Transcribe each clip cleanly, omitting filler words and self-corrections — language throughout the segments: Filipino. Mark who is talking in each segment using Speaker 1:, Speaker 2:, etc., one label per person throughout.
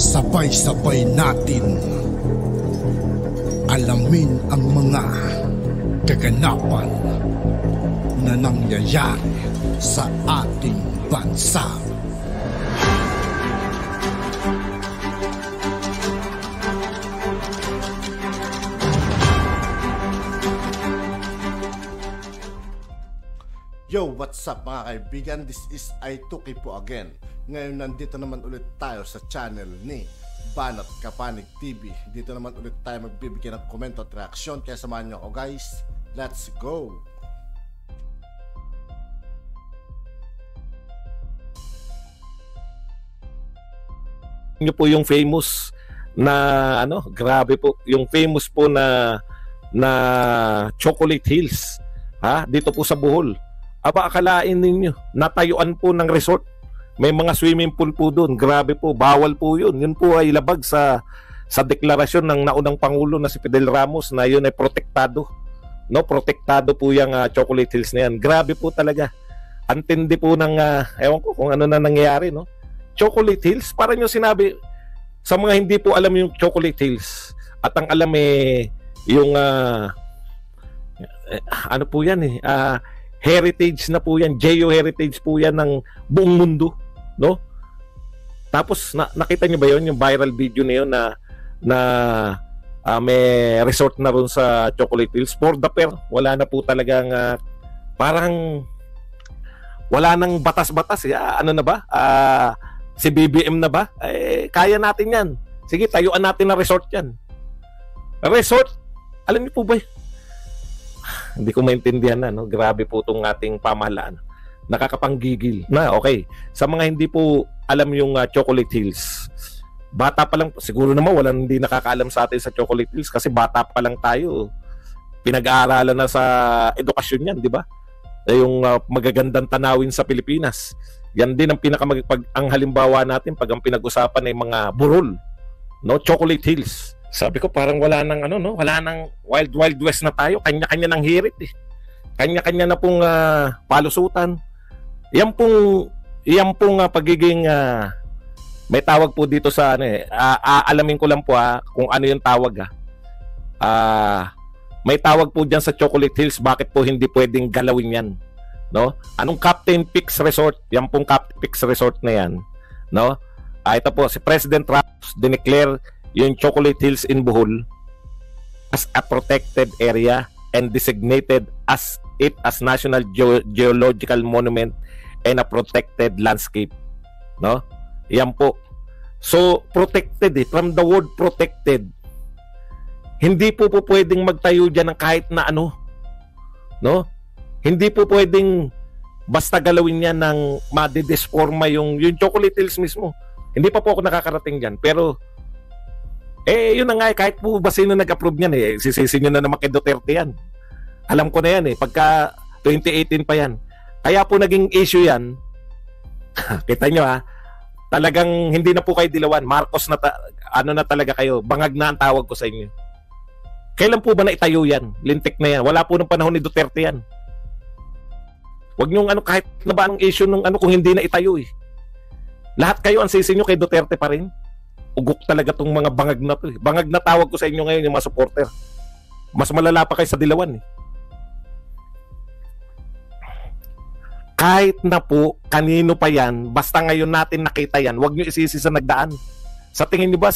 Speaker 1: Sabay-sabay natin alamin ang mga kaganapan na nangyayari sa ating bansa.
Speaker 2: Yo, what's up mga kaibigan? This is I2K po again. Ngayon nandito naman ulit tayo sa channel ni Banat Kapanig TV. Dito naman ulit tayo magbibigay ng komento at reaksyon. Kaya samahan nyo ako guys. Let's go!
Speaker 3: Nyo po yung famous na grabe po, yung famous po na Chocolate Hills, dito po sa Bohol. Aba, akalain ninyo, natayuan po ng resort. May mga swimming pool po doon. Grabe po, bawal po yun. Yun po ay labag sa deklarasyon ng naunang Pangulo na si Fidel Ramos na yun ay protektado. No, protektado po yung Chocolate Hills na yan. Grabe po talaga. Antindi po ng, ewan ko kung ano na nangyayari, no? Chocolate Hills, parang yung sinabi, sa mga hindi po alam yung Chocolate Hills, at ang alam yung, ano po yan heritage na po yan, geo-heritage po yan ng buong mundo, no? Tapos nakita niyo ba yon yung viral video na yun na may resort na ron sa Chocolate Hills for the pair. Wala na po talagang parang wala nang batas-batas. Ano na ba? Si BBM na ba? Kaya natin yan. Sige, tayuan natin na resort yan. Resort? Alam niyo po ba hindi ko maintindihan na, no? Grabe po itong ating pamahalaan. Nakakapanggigil na, okay. Sa mga hindi po alam yung Chocolate Hills, bata pa lang, siguro naman walang hindi nakakaalam sa atin sa Chocolate Hills kasi bata pa lang tayo. Pinag-aaralan na sa edukasyon yan, di ba? Yung magagandang tanawin sa Pilipinas. Yan din ang ang halimbawa natin pag ang pinag-usapan ay mga burol, no? Chocolate Hills. Sabi ko parang wala nang wala nang wild west na tayo, kanya-kanya ng hirit Kanya-kanya na pong palusutan. Yan pong pagiging may tawag po dito sa alamin ko lang po kung ano yung tawag may tawag po diyan sa Chocolate Hills, bakit po hindi pwedeng galawin yan, no? Anong Captain Pix Resort? Yan pong Captain Pix Resort na yan, no? Ito po si President Ramos dineclare yung Chocolate Hills in Bohol as a protected area and designated as National Geological Monument and a protected landscape, no? Yan po. So protected from the word protected. Hindi po pwedeng magtayo diyan ng kahit na no? Hindi po pwedeng basta galawin niya ng madidisforma yung Chocolate Hills mismo. Hindi pa po ako nakakarating diyan, pero yun na nga kahit po ba sino nag-approve niyan sisisi nyo na naman kay Duterte yan. Alam ko na yan pagka 2018 pa yan. Kaya po naging issue yan. Kita nyo talagang hindi na po kayo dilawan. Marcos na na talaga kayo. Bangag na ang tawag ko sa inyo. Kailan po ba na itayo yan? Lintik na yan. Wala po ng panahon ni Duterte yan. Huwag nyo kahit na ba ang issue nung kung hindi na itayo Lahat kayo ang sisi nyo kay Duterte pa rin. Ugok talaga tong mga bangag na to. Bangag na tawag ko sa inyo ngayon yung mga supporter. Mas malala pa kayo sa dilawan Kahit na po kanino pa yan, basta ngayon natin nakita yan, huwag nyo isisi sa nagdaan. Sa tingin nyo ba,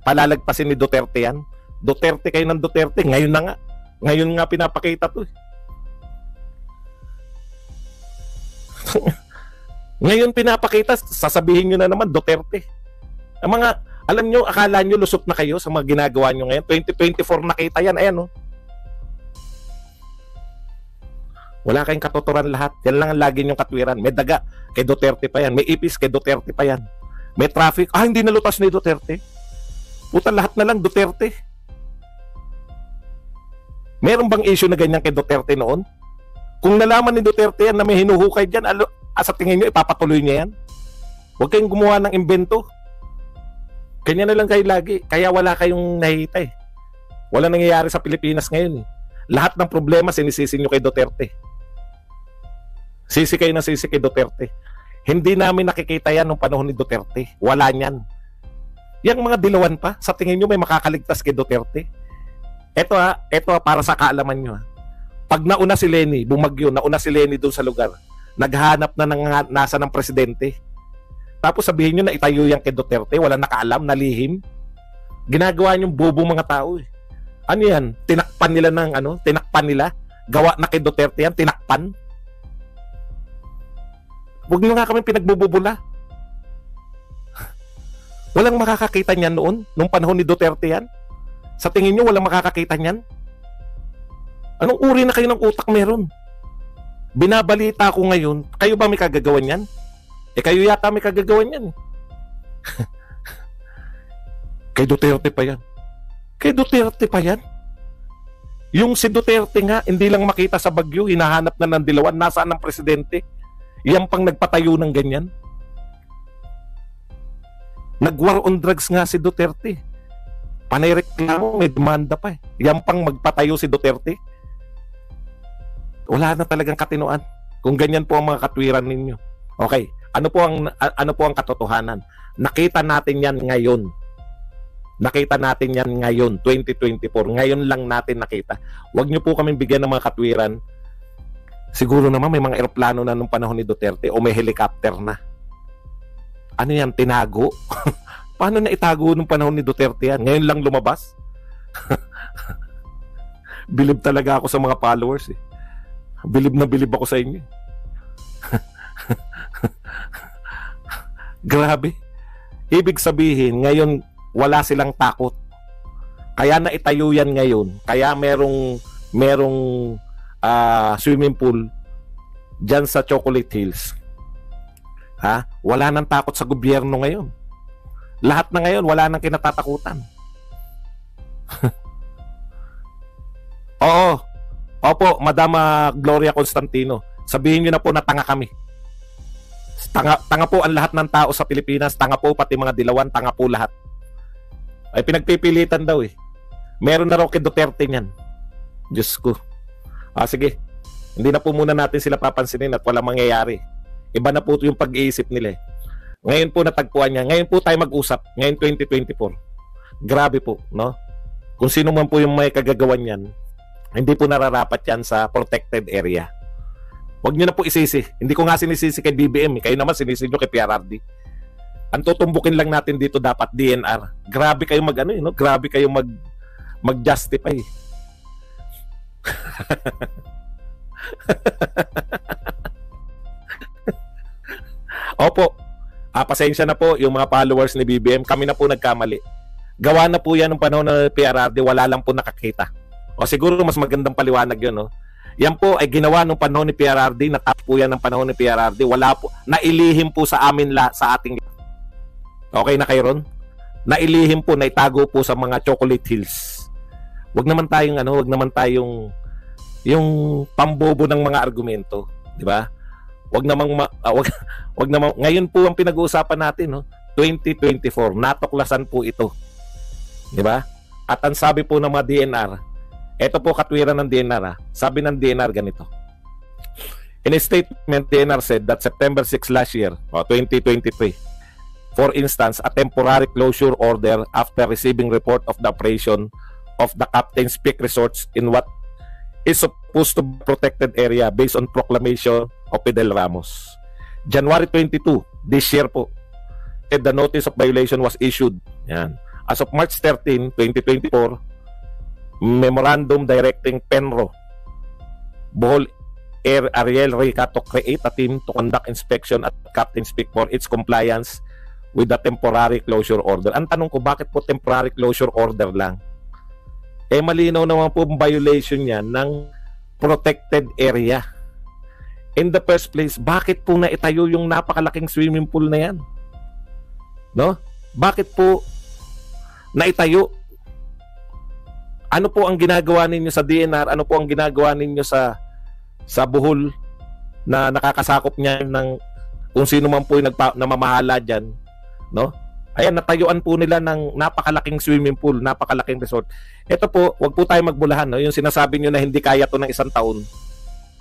Speaker 3: palalagpasin ni Duterte yan? Duterte kayo ng Duterte, ngayon na nga. Ngayon nga pinapakita to Ngayon pinapakita, sasabihin nyo na naman Duterte. Ang mga, alam nyo, akala nyo lusot na kayo sa mga ginagawa nyo ngayon. 2024 nakita yan, Wala kayong katuturan lahat. Yan lang ang lagi nyong katwiran. May daga, kay Duterte pa yan. May ipis, kay Duterte pa yan. May traffic, hindi nalutas ni Duterte. Puta, lahat na lang Duterte. Meron bang issue na ganyan kay Duterte noon? Kung nalaman ni Duterte yan na may hinuhukay dyan, sa tingin nyo, ipapatuloy niya yan? Huwag kayong gumawa ng invento. Kanya na lang kayo lagi. Kaya wala kayong nakita Wala nangyayari sa Pilipinas ngayon Lahat ng problema sinisisi nyo kay Duterte. Sisi kayo na sisi kay Duterte. Hindi namin nakikita yan nung panahon ni Duterte. Wala niyan. Yang mga dilawan pa, sa tingin nyo may makakaligtas kay Duterte? Ito para sa kaalaman nyo. Pag nauna si Lenny, bumagyo, nauna si Lenny doon sa lugar, naghahanap na ng nasa ng presidente. Tapos sabihin nyo na itayo yan kay Duterte, wala nakaalam, nalihim. Ginagawa nyo bobo mga tao eh. Ano yan? Tinakpan nila ng tinakpan nila. Gawa na kay Duterte yan, tinakpan. Huwag nyo nga kami pinagbububula. Walang makakakita niyan noon, nung panahon ni Duterte yan. Sa tingin nyo, walang makakakita niyan? Anong uri na kayo ng utak meron? Binabalita ko ngayon, kayo ba may kagagawan yan? Kayo yata may kagagawan yan. Kay Duterte pa yan. Kay Duterte pa yan. Yung si Duterte nga, hindi lang makita sa Bagyo, hinahanap na ng dilawan, nasaan ang presidente? Yan pang nagpatayo ng ganyan. Nag-war on drugs nga si Duterte. Panay reklamo, may demanda pa eh. Yan pang magpatayo si Duterte. Wala na talagang katinoan. Kung ganyan po ang mga katwiran ninyo. Okay, ano po ang katotohanan? Nakita natin yan ngayon. Nakita natin yan ngayon, 2024. Ngayon lang natin nakita. Huwag niyo po kaming bigyan ng mga katwiran. Siguro naman may mga eroplano na nung panahon ni Duterte o may helicopter na. Ano yan, tinago? Paano na itago nung panahon ni Duterte yan? Ngayon lang lumabas? Bilib talaga ako sa mga followers eh. Bilib na bilib ako sa inyo. Grabe. Ibig sabihin, ngayon wala silang takot. Kaya na itayo yan ngayon. Kaya merong swimming pool dyan sa Chocolate Hills. Ha? Wala nang takot sa gobyerno ngayon. Lahat na ngayon, wala nang kinatatakutan. Oo. Opo, Madama Gloria Constantino. Sabihin niyo na po na tanga kami. Tanga po ang lahat ng tao sa Pilipinas. Tanga po pati mga dilawan. Tanga po lahat. Ay pinagpipilitan daw eh. Meron na raw kay Duterte niyan. Diyos ko. Sige. Hindi na po muna natin sila papansinin at walang mangyayari. Iba na po yung pag-iisip nila eh. Ngayon po natagpuan niya. Ngayon po tayo mag-usap. Ngayon 2024. Grabe po, no? Kung sino man po yung may kagagawan yan, hindi po nararapat yan sa protected area. Huwag nyo na po isisi. Hindi ko nga sinisisi kay BBM. Kayo naman sinisi nyo kay PRRD. Ang tutumbukin lang natin dito dapat DNR. Grabe kayo no? Grabe kayo mag-justify. Opo. Pasensya na po yung mga followers ni BBM. Kami na po nagkamali. Gawa na po yan ng panahon ng PRRD. Wala lang po nakakita. O siguro mas magandang paliwanag yun, no? Yan po ay ginawa nung panahon ni PRRD. Natap po yan ng panahon ni PRRD. Wala po. Nailihim po sa amin sa ating. Okay na kayo ron? Nailihim po, naitago po sa mga Chocolate Hills. Wag naman tayong yung pambobo ng mga argumento, di ba? Wag namang ngayon po ang pinag-uusapan natin, no? 2024, natuklasan po ito. Di ba? At ang sabi po ng mga DNR, ito po katwiran ng DNR. Sabi ng DNR ganito. In a statement, DNR said that September 6 last year, 2023, for instance, a temporary closure order after receiving report of the operation of the Captain's Peak Resorts in what is supposed to be protected area based on proclamation of Fidel Ramos. January 22, this year po, the notice of violation was issued. Yan. As of March 13, 2024, memorandum directing Penro, Bohol Air Ariel Rica to create a team to conduct inspection at Captain's Peak for its compliance with the temporary closure order. Ang tanong ko, bakit po temporary closure order lang? Malinaw naman po violation yan ng protected area. In the first place, bakit po naitayo yung napakalaking swimming pool na yan? No? Bakit po naitayo? Ano po ang ginagawa ninyo sa DNR? Ano po ang ginagawa ninyo sa Bohol na nakakasakop niya ng kung sino man po yung namamahala dyan? No? Ayan, natayuan po nila ng napakalaking swimming pool, napakalaking resort. Ito po, wag po tayo magbulahan. No? Yung sinasabi nyo na hindi kaya to ng isang taon.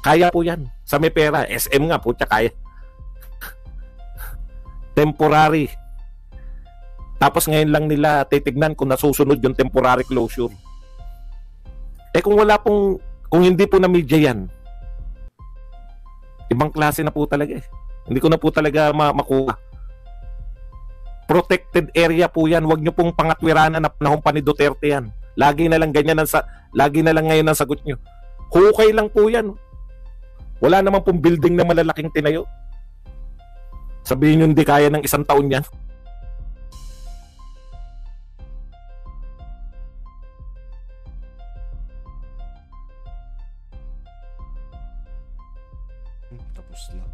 Speaker 3: Kaya po yan. Sa may pera. SM nga po, kaya. Temporary Tapos ngayon lang nila titignan kung nasusunod yung temporary closure. Kung hindi po na media yan, ibang klase na po talaga eh. Hindi ko na po talaga makuha. Protected area po yan. Huwag nyo pong pangatwiranan na panahon pa ni Duterte yan. Lagi na lang ngayon ang sagot nyo. Hukay lang po yan. Wala naman pong building na malalaking tinayo. Sabihin nyo hindi kaya ng 1 taon yan.
Speaker 2: Tapos na.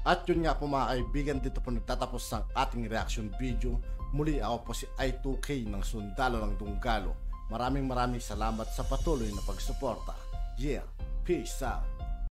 Speaker 2: At yun nga po mga kaibigan, dito po nagtatapos ang ating reaction video. Muli ako po si I2K ng Sundalo ng Dunggalo. Maraming salamat sa patuloy na pagsuporta. Yeah, peace out.